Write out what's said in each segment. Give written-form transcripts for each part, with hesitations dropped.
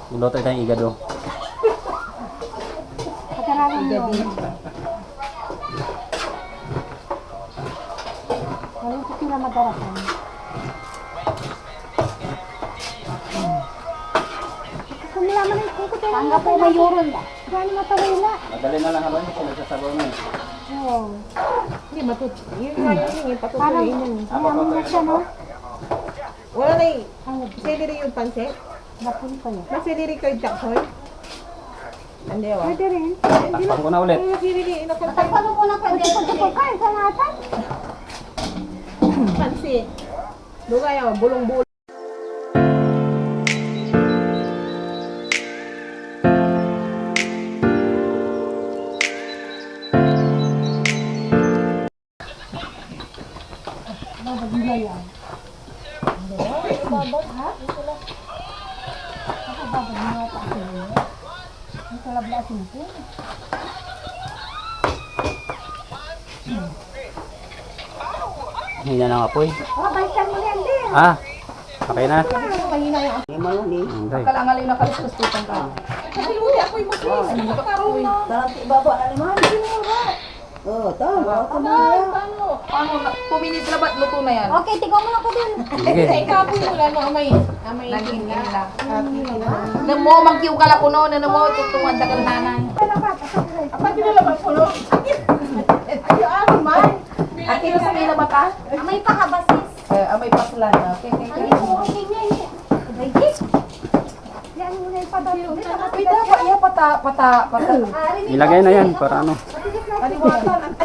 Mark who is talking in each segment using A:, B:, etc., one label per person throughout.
A: Luto tayong igado.
B: Pagkaralan mo. Ngayon ko sila madarasan. Kumula man yung kuko tayo. Tanga po may yuron. Gano'n matawila.
A: Madali na lang haluin kasi nagsasabaw na eh.
B: Oo.
C: Hindi matut. Yun nga yung patutuloy yun.
B: Alam mo siya, no?
C: Wala na eh. Celery yung pansit.
B: Napun pa niya.
C: May celery kayo taksoy. Hindi wa.
B: Pwede rin.
A: Takpan ko na ulit.
C: May celery inakuntay.
B: Paano mo na pwede pagkakain sa natin?
C: Pansit. Dugay ako, bulong-bulong.
B: Babagila yan. Babag ha? Ako babagila pa ako yun. Ang kalablasin ko.
A: Hina na nga po eh.
B: Oh, balikan mo yan din.
A: Ah, okay na.
C: Mahina yung
A: Okay.
C: kalangalay na kaluskustutan ka. Kasi huli ako yung muslis. Pagkaroon na.
D: Dalanti baba na naman. Oh, tama.
C: Paano? 2 minutes na ba't luto na yan?
B: Okay, tignan mo na ko din.
A: Sige.
C: Ikapoy mo lang no, amay. Naging nila. Namo, magkiw ka lang kuno. Namo, tutungan tagal nanay. Apa kinalaban ko no? Ayo, ano man? Akin na sa may labata?
B: May pakabasis.
C: Amay paslan. Okay.
B: Ano yung okay niya yun? Lagi. Yan mo na yung padalo.
C: Pita pa iya pata.
A: Ilagay na yan para ano.
C: Aliwatan.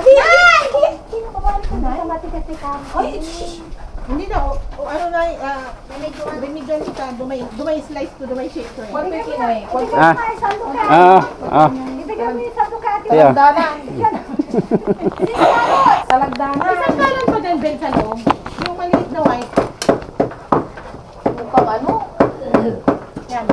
B: Sino ka ba rin na? Sa matigas ka.
C: Hindi na, ano na, binigyan kita, dumay slice to, dumay shape to. What peki na eh?
A: Ah.
B: Ibigay mo yung sando ka ate.
A: Kaya.
C: Salagdanan. Salagdanan. Isang kalan pa din, Ben, sa loob. Yung maliit na white. Mukhang ano? Yan.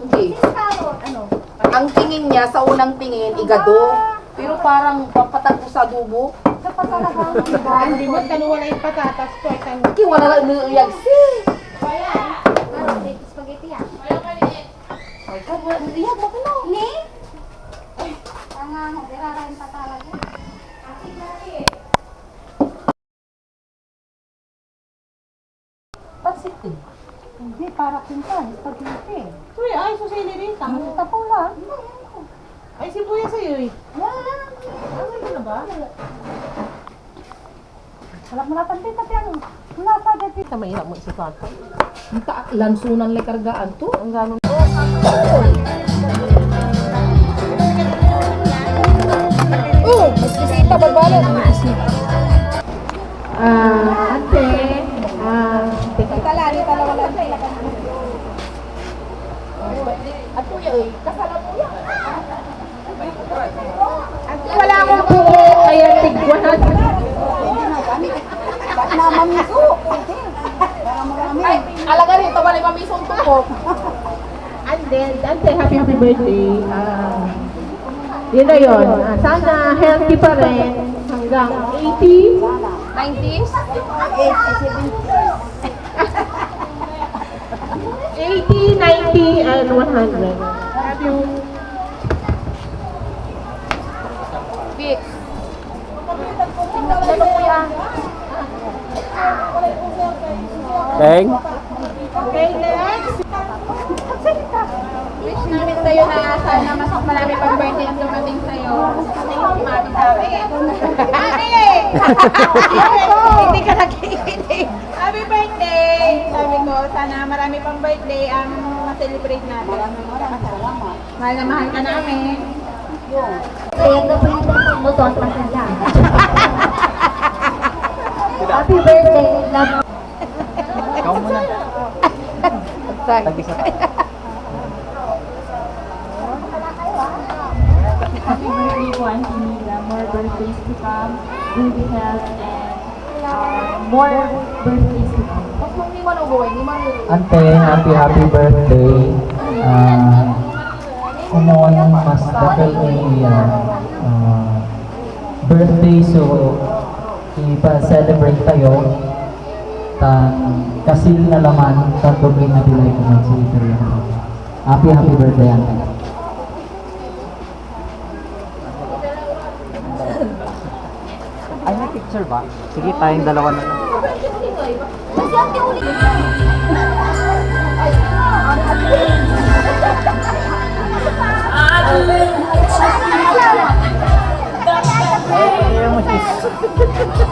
C: Hindi.
B: Carrot, ano?
C: Ang tingin niya, sa unang tingin, igado. Pero parang papatag ko sa adobo.
B: Sa patalagang
C: Hindi mo, wala yung patatas ko.
B: Carrot, spaghetti yan.
C: My God, wala niliyag mo ko na.
B: Ni? Tanga mo, irarain pa talaga.
C: Pansit din.
B: Hindi, para pintan, spaghetti.
C: Uy, ay, so celery. Tama.
B: Tapong lang.
C: Ay, sibuyas sa'yo eh.
B: Wala.
C: Ano na ba?
B: Wala mo na pandit at yan. Wala pa dati.
C: Kita mahirap mo isipan ko. Lansunan lang kargaan to. Ang ganon. Oh, mas bisita bagbalan. Ate. Teka lali talaga lang. At kuya, kasala mo yan. Wala akong buo, kaya tigwahan.
B: Namamiso.
C: Ay, alaga rin, tabali mamisong tuko. And then, happy birthday. Yun na yun. Sana healthy pa rin hanggang 80, 90s, 80, 90, and 100. Love you. Bix. Tingnan ko na po yan.
A: Teng.
C: Okay, next. Wish namin sa'yo na sana mas marami pang birthday ang dumating sa'yo. Mami sabi. Mami! Hindi ka nakikinig. Happy birthday! Sabi ko, sana marami pang birthday ang ma-celebrate natin. Mahal na mahal ka namin.
B: Kaya na po yung mo to ang pasala. Happy birthday, love.
A: Ikaw muna. Tag-isa tayo.
E: Happy birthday po, Auntie Mila. More birthdays to come. Baby health and more birthdays to come.
C: Mas mong ni manugoy, ni manugoy.
F: Ante, happy birthday. Kumuha ng mas dapat birthday so ipa-celebrate tayo. kasil na laman tan dumi na bilay ko magsilitary. Happy birthday ate.
G: Ay, may picture ba? Sige, tayong dalawa na lang.
B: Ay,